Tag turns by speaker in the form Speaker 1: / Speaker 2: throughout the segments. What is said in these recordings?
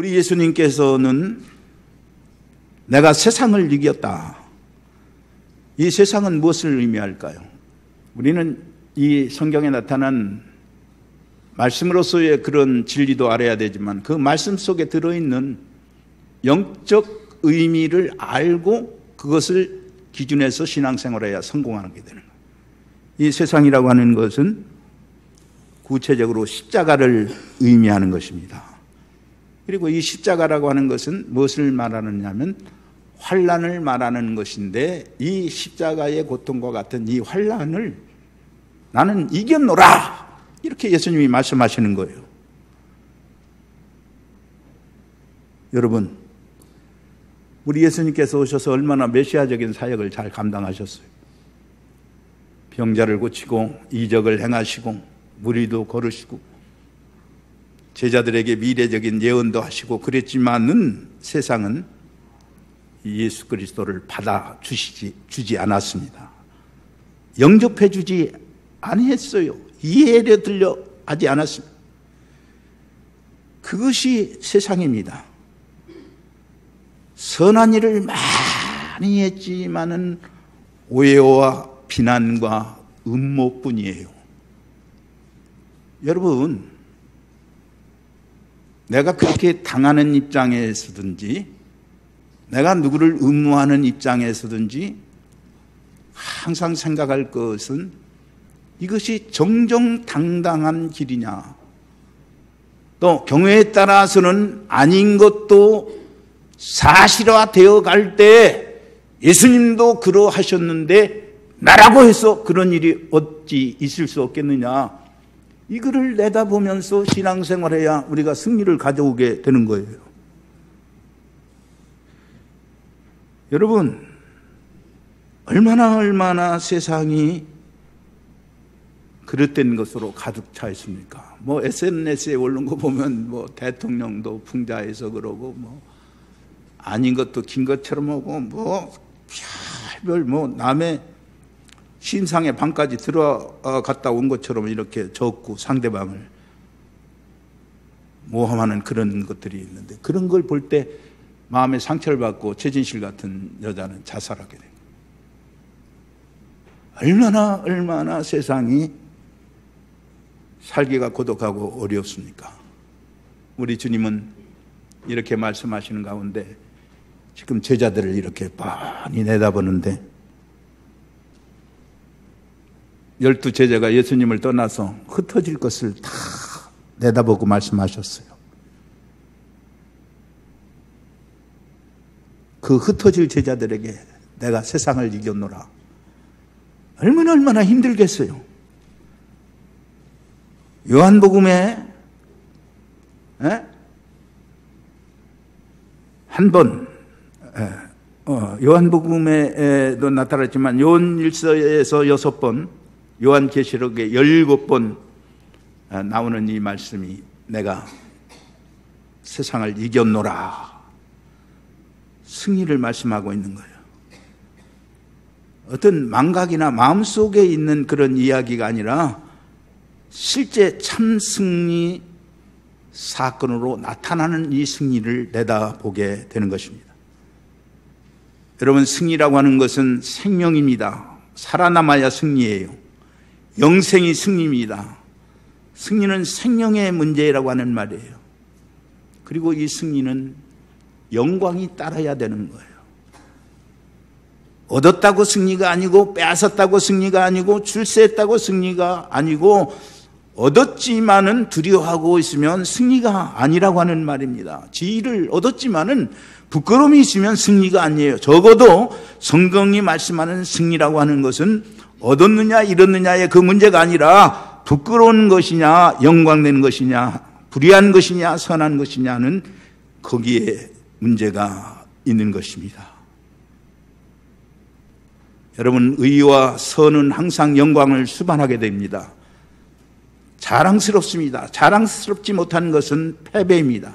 Speaker 1: 우리 예수님께서는 내가 세상을 이겼다. 이 세상은 무엇을 의미할까요? 우리는 이 성경에 나타난 말씀으로서의 그런 진리도 알아야 되지만 그 말씀 속에 들어있는 영적 의미를 알고 그것을 기준해서 신앙생활을 해야 성공하게 되는 거예요. 이 세상이라고 하는 것은 구체적으로 십자가를 의미하는 것입니다. 그리고 이 십자가라고 하는 것은 무엇을 말하느냐 하면 환난을 말하는 것인데 이 십자가의 고통과 같은 이 환난을 나는 이겼노라 이렇게 예수님이 말씀하시는 거예요. 여러분, 우리 예수님께서 오셔서 얼마나 메시아적인 사역을 잘 감당하셨어요. 병자를 고치고 이적을 행하시고 무리도 걸으시고 제자들에게 미래적인 예언도 하시고 그랬지만은 세상은 예수 그리스도를 주지 않았습니다. 영접해 주지 아니했어요. 이해를 들려 하지 않았습니다. 그것이 세상입니다. 선한 일을 많이 했지만은 오해와 비난과 음모뿐이에요. 여러분, 내가 그렇게 당하는 입장에서든지 내가 누구를 음모하는 입장에서든지 항상 생각할 것은 이것이 정정당당한 길이냐, 또 경우에 따라서는 아닌 것도 사실화되어 갈 때 예수님도 그러하셨는데 나라고 해서 그런 일이 어찌 있을 수 없겠느냐, 이거를 내다보면서 신앙생활해야 우리가 승리를 가져오게 되는 거예요. 여러분, 얼마나 세상이 그릇된 것으로 가득 차 있습니까? 뭐 SNS에 올린 거 보면 뭐 대통령도 풍자해서 그러고 뭐 아닌 것도 긴 것처럼 하고 뭐 별별 뭐 남의 신상의 방까지 들어갔다 온 것처럼 이렇게 적고 상대방을 모함하는 그런 것들이 있는데 그런 걸 볼 때 마음에 상처를 받고 최진실 같은 여자는 자살하게 됩니다. 얼마나 세상이 살기가 고독하고 어렵습니까? 우리 주님은 이렇게 말씀하시는 가운데 지금 제자들을 이렇게 빤히 내다보는데 12제자가 예수님을 떠나서 흩어질 것을 다 내다보고 말씀하셨어요. 그 흩어질 제자들에게 내가 세상을 이겼노라. 얼마나 힘들겠어요. 요한복음에 한 번 요한복음에도 나타났지만 요한일서에서 6번, 요한계시록에 17번 나오는 이 말씀이 내가 세상을 이겼노라, 승리를 말씀하고 있는 거예요. 어떤 망각이나 마음속에 있는 그런 이야기가 아니라 실제 참 승리 사건으로 나타나는 이 승리를 내다보게 되는 것입니다. 여러분, 승리라고 하는 것은 생명입니다. 살아남아야 승리예요. 영생이 승리입니다. 승리는 생명의 문제라고 하는 말이에요. 그리고 이 승리는 영광이 따라야 되는 거예요. 얻었다고 승리가 아니고 빼앗았다고 승리가 아니고 출세했다고 승리가 아니고 얻었지만은 두려워하고 있으면 승리가 아니라고 하는 말입니다. 지위를 얻었지만은 부끄러움이 있으면 승리가 아니에요. 적어도 성경이 말씀하는 승리라고 하는 것은 얻었느냐 잃었느냐의 그 문제가 아니라 부끄러운 것이냐 영광되는 것이냐 불의한 것이냐 선한 것이냐는 거기에 문제가 있는 것입니다. 여러분, 의와 선은 항상 영광을 수반하게 됩니다. 자랑스럽습니다. 자랑스럽지 못한 것은 패배입니다.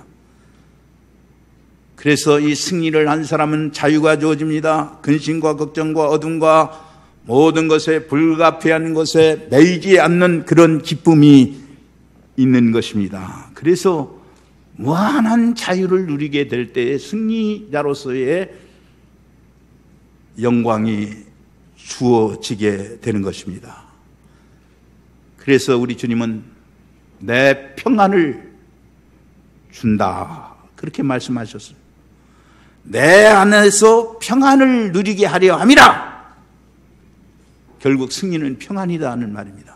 Speaker 1: 그래서 이 승리를 한 사람은 자유가 주어집니다. 근심과 걱정과 어둠과 모든 것에 불가피한 것에 매이지 않는 그런 기쁨이 있는 것입니다. 그래서 무한한 자유를 누리게 될 때에 승리자로서의 영광이 주어지게 되는 것입니다. 그래서 우리 주님은 내 평안을 준다, 그렇게 말씀하셨습니다. 내 안에서 평안을 누리게 하려 함이라. 결국 승리는 평안이다 하는 말입니다.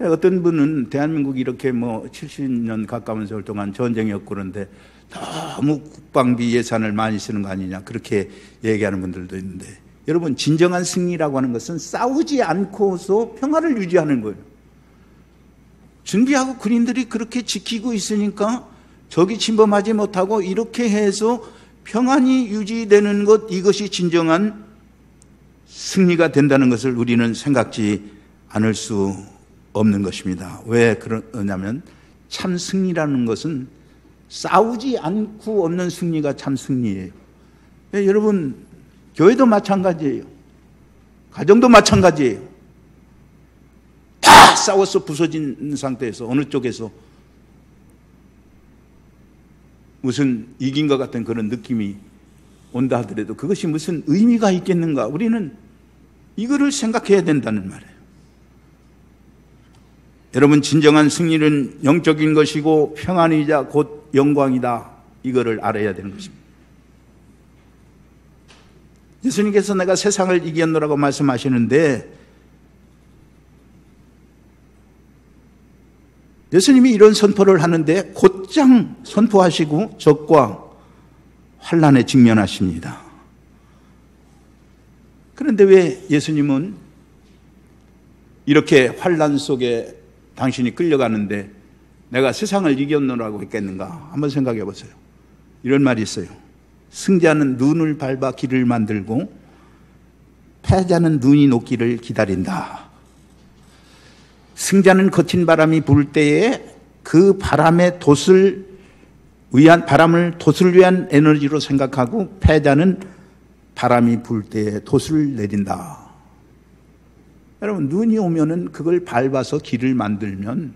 Speaker 1: 어떤 분은 대한민국이 이렇게 70년 가까운 세월 동안 전쟁이 없고 그런데 너무 국방비 예산을 많이 쓰는 거 아니냐, 그렇게 얘기하는 분들도 있는데, 여러분, 진정한 승리라고 하는 것은 싸우지 않고서 평화를 유지하는 거예요. 준비하고 군인들이 그렇게 지키고 있으니까 적이 침범하지 못하고 이렇게 해서 평안이 유지되는 것, 이것이 진정한 승리가 된다는 것을 우리는 생각지 않을 수 없는 것입니다. 왜 그러냐면 참 승리라는 것은 싸우지 않고 얻는 승리가 참 승리예요. 여러분, 교회도 마찬가지예요. 가정도 마찬가지예요. 다 싸워서 부서진 상태에서 어느 쪽에서 무슨 이긴 것 같은 그런 느낌이 온다 하더라도 그것이 무슨 의미가 있겠는가? 우리는 이거를 생각해야 된다는 말이에요. 여러분, 진정한 승리는 영적인 것이고 평안이자 곧 영광이다, 이거를 알아야 되는 것입니다. 예수님께서 내가 세상을 이겼노라고 말씀하시는데, 예수님이 이런 선포를 하는데 곧장 선포하시고 적과 환난에 직면하십니다. 그런데 왜 예수님은 이렇게 환난 속에 당신이 끌려가는데 내가 세상을 이겼노라고 했겠는가? 한번 생각해 보세요. 이런 말이 있어요. 승자는 눈을 밟아 길을 만들고 패자는 눈이 녹기를 기다린다. 승자는 거친 바람이 불 때에 그 바람을 돛을 위한 에너지로 생각하고, 패자는 바람이 불 때에 돛을 내린다. 여러분, 눈이 오면은 그걸 밟아서 길을 만들면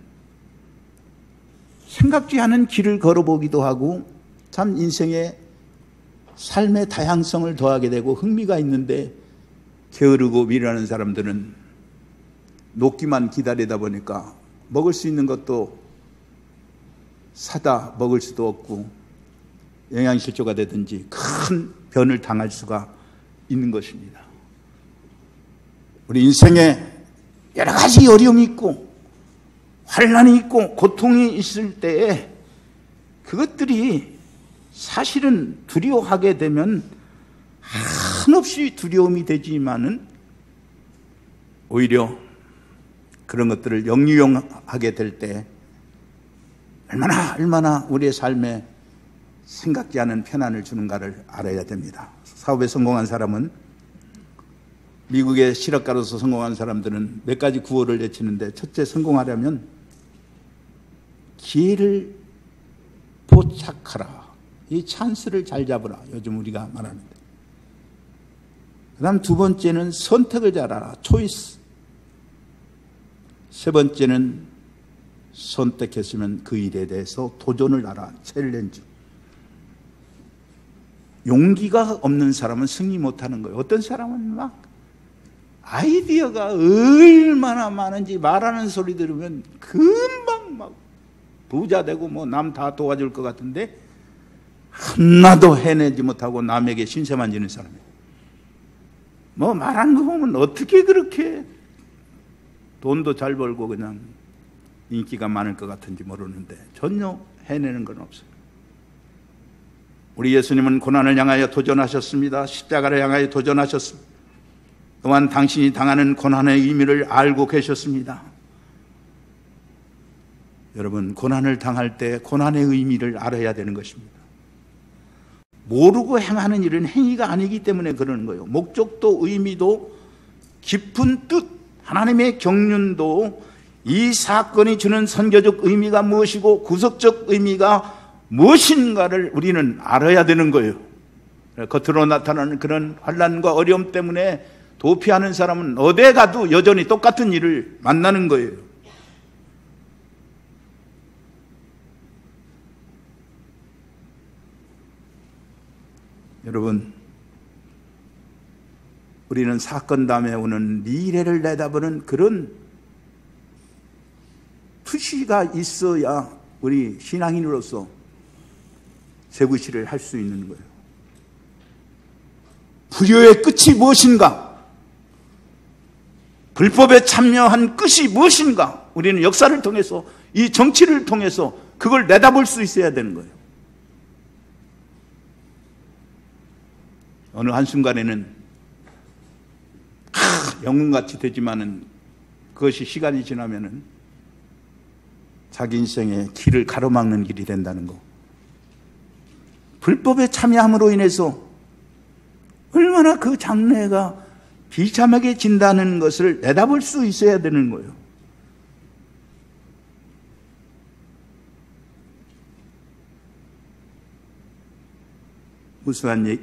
Speaker 1: 생각지 않은 길을 걸어보기도 하고 참 인생의 삶의 다양성을 더하게 되고 흥미가 있는데, 게으르고 미련한 사람들은 녹기만 기다리다 보니까 먹을 수 있는 것도 사다 먹을 수도 없고 영양실조가 되든지 큰 변을 당할 수가 있는 것입니다. 우리 인생에 여러 가지 어려움이 있고 환난이 있고 고통이 있을 때에 그것들이 사실은 두려워하게 되면 한없이 두려움이 되지만은 오히려 그런 것들을 영유용하게 될 때 얼마나 우리의 삶에 생각지 않은 편안을 주는가를 알아야 됩니다. 사업에 성공한 사람은, 미국의 실업가로서 성공한 사람들은 몇 가지 구호를 외치는데, 첫째, 성공하려면 기회를 포착하라. 이 찬스를 잘 잡으라. 요즘 우리가 말하는데. 그 다음 두 번째는 선택을 잘하라. 초이스. 세 번째는 선택했으면 그 일에 대해서 도전을 하라. 챌린지. 용기가 없는 사람은 승리 못하는 거예요. 어떤 사람은 막 아이디어가 얼마나 많은지 말하는 소리 들으면 금방 막 부자 되고 남 다 도와줄 것 같은데 하나도 해내지 못하고 남에게 신세만 지는 사람이에요. 말하는 거 보면 어떻게 그렇게 돈도 잘 벌고 그냥 인기가 많을 것 같은지 모르는데 전혀 해내는 건 없어요. 우리 예수님은 고난을 향하여 도전하셨습니다. 십자가를 향하여 도전하셨습니다. 또한 당신이 당하는 고난의 의미를 알고 계셨습니다. 여러분, 고난을 당할 때 고난의 의미를 알아야 되는 것입니다. 모르고 행하는 일은 행위가 아니기 때문에 그러는 거예요. 목적도 의미도 깊은 뜻, 하나님의 경륜도, 이 사건이 주는 선교적 의미가 무엇이고 구속적 의미가 무엇인가를 우리는 알아야 되는 거예요. 겉으로 나타나는 그런 환난과 어려움 때문에 도피하는 사람은 어디에 가도 여전히 똑같은 일을 만나는 거예요. 여러분, 우리는 사건 다음에 오는 미래를 내다보는 그런 투시가 있어야 우리 신앙인으로서 세구시를 할 수 있는 거예요. 불효의 끝이 무엇인가? 불법에 참여한 끝이 무엇인가? 우리는 역사를 통해서, 이 정치를 통해서 그걸 내다볼 수 있어야 되는 거예요. 어느 한순간에는 영웅같이 되지만은 그것이 시간이 지나면은 자기 인생의 길을 가로막는 길이 된다는 거. 불법에 참여함으로 인해서 얼마나 그 장래가 비참하게 진다는 것을 내다볼 수 있어야 되는 거예요.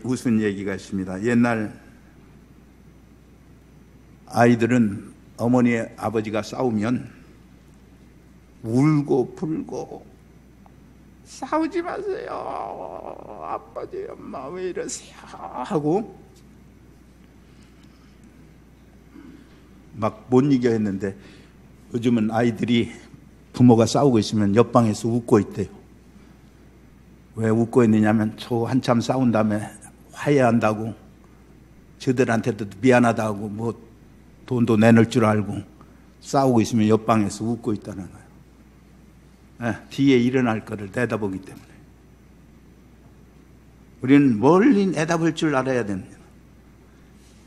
Speaker 1: 우스운 얘기가 있습니다. 옛날 아이들은 어머니 아버지가 싸우면 울고 불고 싸우지 마세요. 아버지 엄마 왜 이러세요 하고 막 못 이겨 했는데 요즘은 아이들이 부모가 싸우고 있으면 옆방에서 웃고 있대요. 왜 웃고 있느냐면 저 한참 싸운 다음에 화해한다고, 저들한테도 미안하다고, 뭐 돈도 내놓을 줄 알고 싸우고 있으면 옆방에서 웃고 있다는 거예요. 뒤에 일어날 것을 내다보기 때문에. 우리는 멀리 내다볼 줄 알아야 됩니다.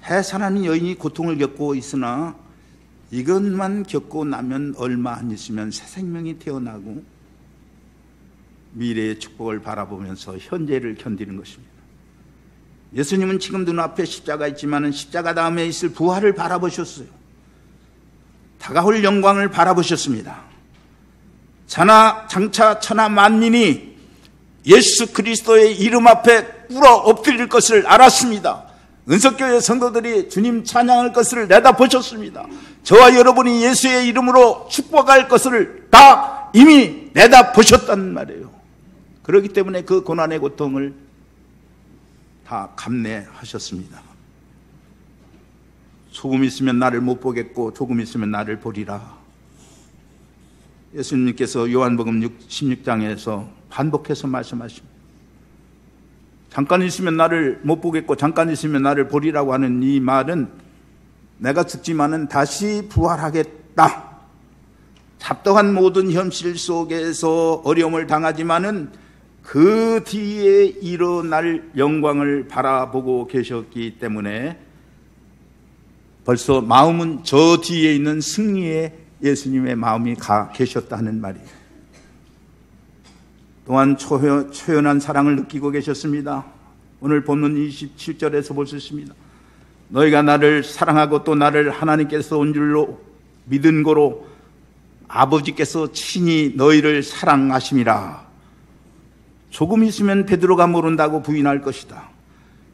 Speaker 1: 해산하는 여인이 고통을 겪고 있으나 이것만 겪고 나면 얼마 안 있으면 새 생명이 태어나고 미래의 축복을 바라보면서 현재를 견디는 것입니다. 예수님은 지금 눈앞에 십자가 있지만 십자가 다음에 있을 부활을 바라보셨어요. 다가올 영광을 바라보셨습니다. 장차 천하 만민이 예수 그리스도의 이름 앞에 꿇어 엎드릴 것을 알았습니다. 은석교회 성도들이 주님 찬양할 것을 내다보셨습니다. 저와 여러분이 예수의 이름으로 축복할 것을 다 이미 내다보셨단 말이에요. 그렇기 때문에 그 고난의 고통을 다 감내하셨습니다. 조금 있으면 나를 못 보겠고 조금 있으면 나를 보리라. 예수님께서 요한복음 16장에서 반복해서 말씀하십니다. 잠깐 있으면 나를 못 보겠고 잠깐 있으면 나를 보리라고 하는 이 말은 내가 죽지만은 다시 부활하겠다. 잡다한 모든 현실 속에서 어려움을 당하지만은 그 뒤에 일어날 영광을 바라보고 계셨기 때문에 벌써 마음은 저 뒤에 있는 승리에 예수님의 마음이 가 계셨다는 말이에요. 또한 초연한 사랑을 느끼고 계셨습니다. 오늘 본문 27절에서 볼 수 있습니다. 너희가 나를 사랑하고 또 나를 하나님께서 온 줄로 믿은 거로 아버지께서 친히 너희를 사랑하심이라. 조금 있으면 베드로가 모른다고 부인할 것이다.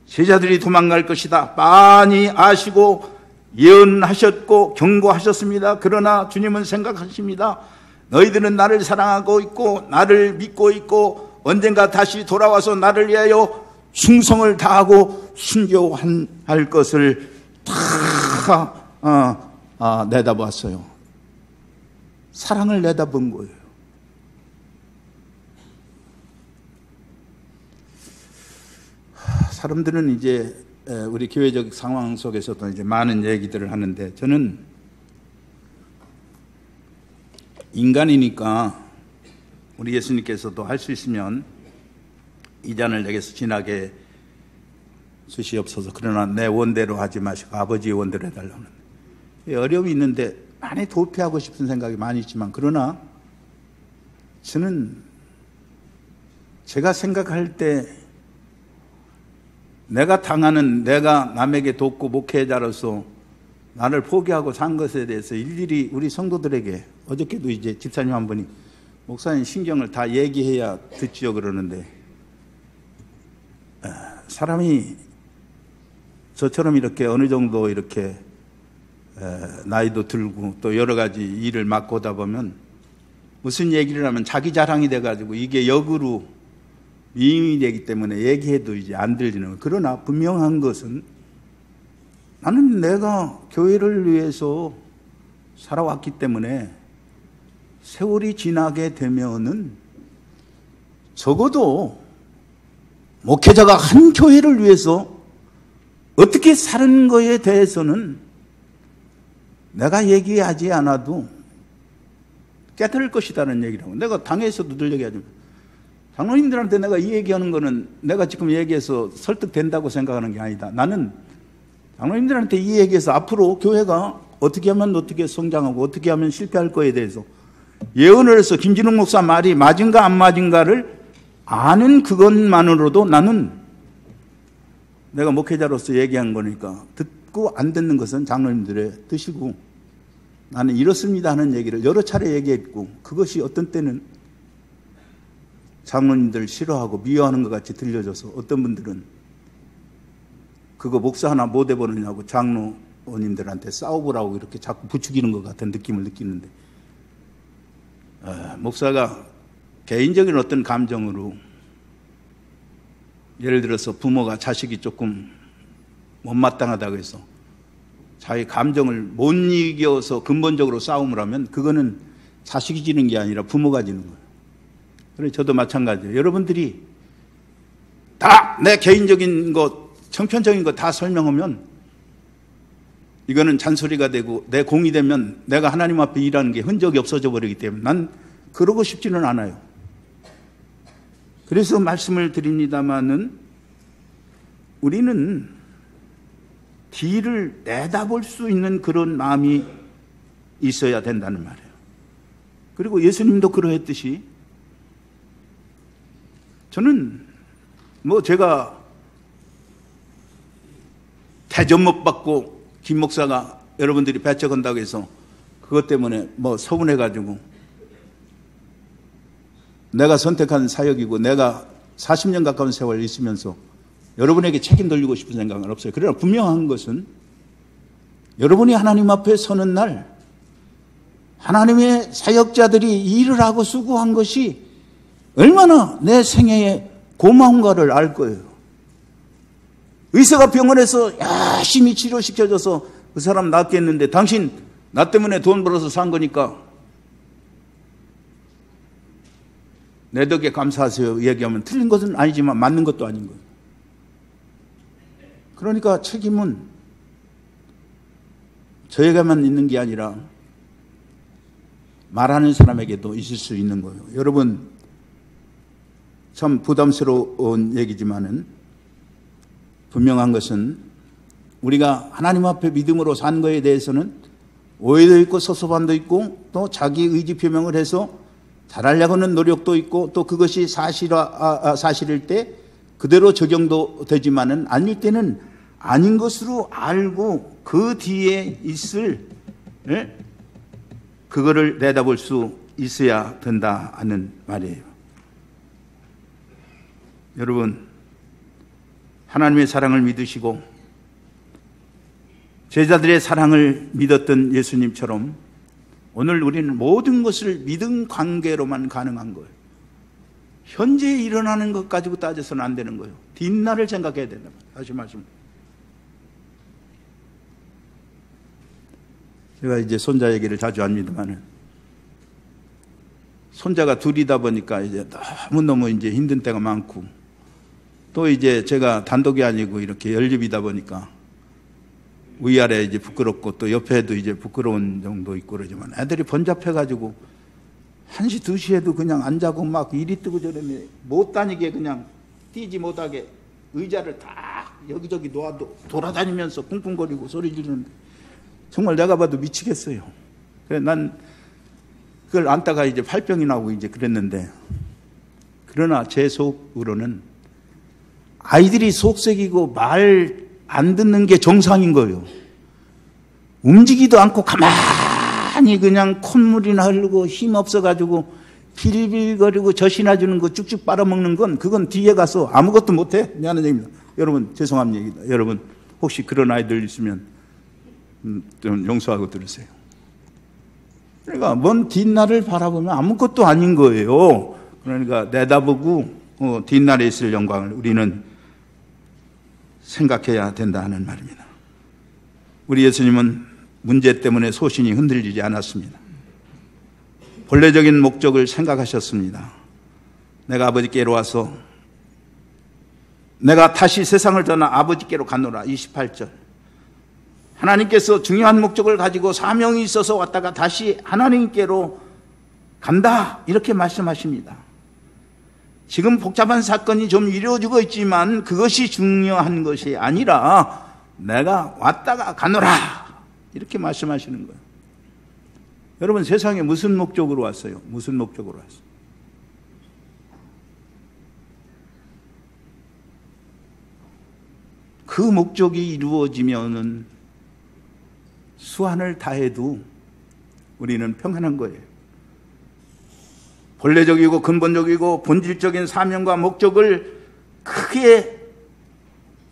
Speaker 1: 제자들이 도망갈 것이다. 빤히 아시고 예언하셨고 경고하셨습니다. 그러나 주님은 생각하십니다. 너희들은 나를 사랑하고 있고 나를 믿고 있고 언젠가 다시 돌아와서 나를 위하여 충성을 다하고 순교할 것을 다 내다봤어요. 사랑을 내다본 거예요. 사람들은 이제 우리 교회적 상황 속에서도 이제 많은 얘기들을 하는데 저는 인간이니까 우리 예수님께서도 할 수 있으면 이 잔을 내게서 진하게 주시옵소서. 그러나 내 원대로 하지 마시고 아버지의 원대로 해달라고 하는데 어려움이 있는데 많이 도피하고 싶은 생각이 많이 있지만 그러나 저는 제가 생각할 때 내가 남에게 돕고 목회자로서 나를 포기하고 산 것에 대해서 일일이 우리 성도들에게 어저께도 이제 집사님 한 분이 목사님 신경을 다 얘기해야 듣지요 그러는데 사람이 저처럼 이렇게 어느 정도 이렇게 나이도 들고 또 여러 가지 일을 맡고 오다 보면 무슨 얘기를 하면 자기 자랑이 돼가지고 이게 역으로 미임이 되기 때문에 얘기해도 이제 안 들리는 거예요. 그러나 분명한 것은 나는 내가 교회를 위해서 살아왔기 때문에 세월이 지나게 되면은 적어도 목회자가 한 교회를 위해서 어떻게 사는 거에 대해서는 내가 얘기하지 않아도 깨달을 것이라는 얘기라고. 내가 당에서도 늘 얘기하지만 장로님들한테 내가 이 얘기하는 거는 내가 지금 얘기해서 설득된다고 생각하는 게 아니다. 나는 장로님들한테 이 얘기해서 앞으로 교회가 어떻게 하면 어떻게 성장하고 어떻게 하면 실패할 거에 대해서 예언을 해서 김진웅 목사 말이 맞은가 안 맞은가를 아는 그것만으로도 나는 내가 목회자로서 얘기한 거니까 듣고 안 듣는 것은 장로님들의 뜻이고 나는 이렇습니다 하는 얘기를 여러 차례 얘기했고 그것이 어떤 때는 장로님들 싫어하고 미워하는 것 같이 들려져서 어떤 분들은 그거 목사 하나 못 해보느냐고 장로님들한테 싸워보라고 이렇게 자꾸 부추기는 것 같은 느낌을 느끼는데 목사가 개인적인 어떤 감정으로 예를 들어서 부모가 자식이 조금 못마땅하다고 해서 자기 감정을 못 이겨서 근본적으로 싸움을 하면 그거는 자식이 지는 게 아니라 부모가 지는 거예요. 그래서 저도 마찬가지예요. 여러분들이 다 내 개인적인 것, 형편적인 것 다 설명하면 이거는 잔소리가 되고 내 공이 되면 내가 하나님 앞에 일하는 게 흔적이 없어져 버리기 때문에 난 그러고 싶지는 않아요. 그래서 말씀을 드립니다마는 우리는 뒤를 내다볼 수 있는 그런 마음이 있어야 된다는 말이에요. 그리고 예수님도 그러했듯이 저는 제가 대접 못 받고 김 목사가 여러분들이 배척한다고 해서 그것 때문에 서운해가지고 내가 선택한 사역이고 내가 40년 가까운 세월 있으면서 여러분에게 책임 돌리고 싶은 생각은 없어요. 그러나 분명한 것은 여러분이 하나님 앞에 서는 날 하나님의 사역자들이 일을 하고 수고한 것이 얼마나 내 생애에 고마운가를 알 거예요. 의사가 병원에서 열심히 치료시켜줘서 그 사람 낫겠는데 당신 나 때문에 돈 벌어서 산 거니까 내 덕에 감사하세요 얘기하면 틀린 것은 아니지만 맞는 것도 아닌 거예요. 그러니까 책임은 저에게만 있는 게 아니라 말하는 사람에게도 있을 수 있는 거예요. 여러분 참 부담스러운 얘기지만은 분명한 것은 우리가 하나님 앞에 믿음으로 산 거에 대해서는 오해도 있고 섭섭함도 있고 또 자기 의지 표명을 해서 잘하려고는 노력도 있고 또 그것이 사실일 때 그대로 적용도 되지만은 아닐 때는 아닌 것으로 알고 그 뒤에 있을 그거를 내다볼 수 있어야 된다 하는 말이에요. 여러분 하나님의 사랑을 믿으시고 제자들의 사랑을 믿었던 예수님처럼 오늘 우리는 모든 것을 믿음 관계로만 가능한 거예요. 현재 일어나는 것 가지고 따져서는 안 되는 거예요. 뒷날을 생각해야 된다. 다시 말씀. 제가 이제 손자 얘기를 자주 합니다만은 손자가 둘이다 보니까 이제 너무너무 이제 힘든 때가 많고 또 이제 제가 단독이 아니고 이렇게 연립이다 보니까 위아래 이제 부끄럽고 또 옆에도 이제 부끄러운 정도 있고 그러지만 애들이 번잡해가지고 1시, 2시에도 그냥 안 자고 막 이리 뜨고 저러니 못 다니게 그냥 뛰지 못하게 의자를 다 여기저기 놓아도 돌아다니면서 쿵쿵거리고 소리 지르는데 정말 내가 봐도 미치겠어요. 그래 난 그걸 안다가 이제 발병이 나고 이제 그랬는데 그러나 제 속으로는 아이들이 속색이고 말 안 듣는 게 정상인 거예요. 움직이도 않고 가만히 그냥 콧물이나 흐르고 힘 없어가지고 빌빌거리고 젖이나 주는 거 쭉쭉 빨아먹는 건 그건 뒤에 가서 아무것도 못해? 미안한 얘기입니다. 여러분 죄송한 얘기다. 여러분 혹시 그런 아이들 있으면 좀 용서하고 들으세요. 그러니까 먼 뒷날을 바라보면 아무것도 아닌 거예요. 그러니까 내다보고 뒷날에 있을 영광을 우리는 생각해야 된다 하는 말입니다. 우리 예수님은 문제 때문에 소신이 흔들리지 않았습니다. 본래적인 목적을 생각하셨습니다. 내가 아버지께로 와서 내가 다시 세상을 떠나 아버지께로 가노라. 28절. 하나님께서 중요한 목적을 가지고 사명이 있어서 왔다가 다시 하나님께로 간다, 이렇게 말씀하십니다. 지금 복잡한 사건이 좀 이루어지고 있지만 그것이 중요한 것이 아니라 내가 왔다가 가노라, 이렇게 말씀하시는 거예요. 여러분, 세상에 무슨 목적으로 왔어요? 무슨 목적으로 왔어요? 그 목적이 이루어지면은 수완을 다해도 우리는 평안한 거예요. 본래적이고 근본적이고 본질적인 사명과 목적을 크게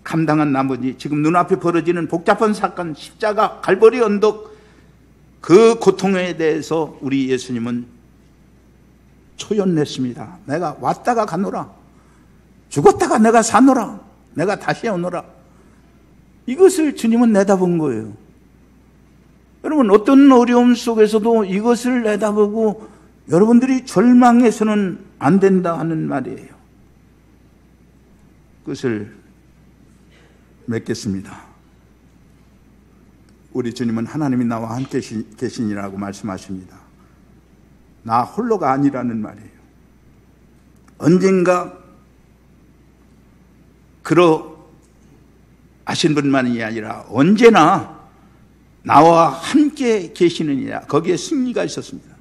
Speaker 1: 감당한 나머지 지금 눈앞에 벌어지는 복잡한 사건, 십자가, 갈보리 언덕, 그 고통에 대해서 우리 예수님은 초연냈습니다. 내가 왔다가 가노라. 죽었다가 내가 사노라. 내가 다시 오노라. 이것을 주님은 내다본 거예요. 여러분, 어떤 어려움 속에서도 이것을 내다보고 여러분들이 절망해서는 안 된다 하는 말이에요. 그것을 맺겠습니다. 우리 주님은 하나님이 나와 함께 계시니라고 말씀하십니다. 나 홀로가 아니라는 말이에요. 언젠가 그러하신 분만이 아니라 언제나 나와 함께 계시느니라. 거기에 승리가 있었습니다.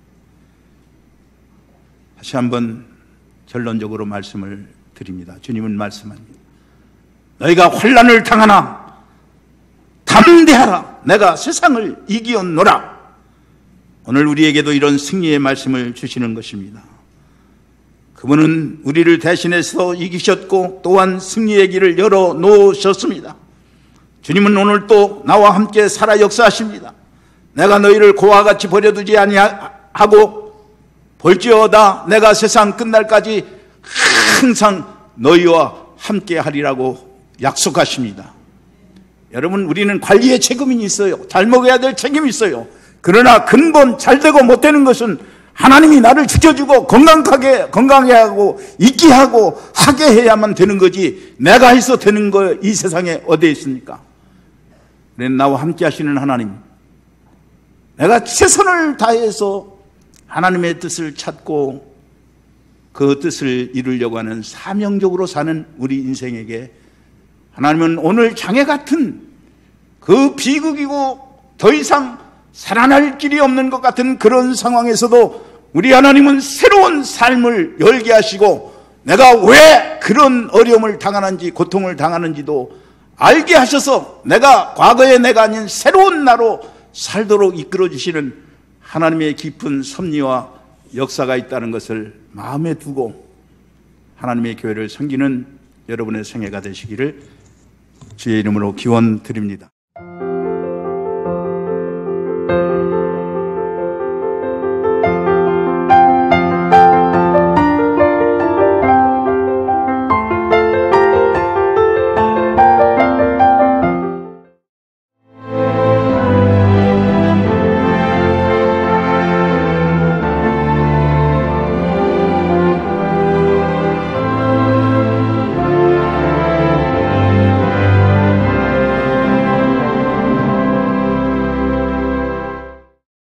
Speaker 1: 다시 한번 결론적으로 말씀을 드립니다. 주님은 말씀합니다. 너희가 환난을 당하나 담대하라. 내가 세상을 이기었노라. 오늘 우리에게도 이런 승리의 말씀을 주시는 것입니다. 그분은 우리를 대신해서 이기셨고 또한 승리의 길을 열어놓으셨습니다. 주님은 오늘 또 나와 함께 살아 역사하십니다. 내가 너희를 고와 같이 버려두지 아니하고 볼지어다 내가 세상 끝날까지 항상 너희와 함께 하리라고 약속하십니다. 여러분, 우리는 관리의 책임이 있어요. 잘 먹어야 될 책임이 있어요. 그러나 근본 잘 되고 못 되는 것은 하나님이 나를 지켜주고 건강하게 하고 있게 하고 하게 해야만 되는 거지, 내가 해서 되는 거 이 세상에 어디에 있습니까? 나와 함께 하시는 하나님, 내가 최선을 다해서 하나님의 뜻을 찾고 그 뜻을 이루려고 하는 사명적으로 사는 우리 인생에게 하나님은 오늘 장애 같은 그 비극이고 더 이상 살아날 길이 없는 것 같은 그런 상황에서도 우리 하나님은 새로운 삶을 열게 하시고 내가 왜 그런 어려움을 당하는지 고통을 당하는지도 알게 하셔서 내가 과거의 내가 아닌 새로운 나로 살도록 이끌어 주시는 하나님의 깊은 섭리와 역사가 있다는 것을 마음에 두고 하나님의 교회를 섬기는 여러분의 생애가 되시기를 주의 이름으로 기원 드립니다.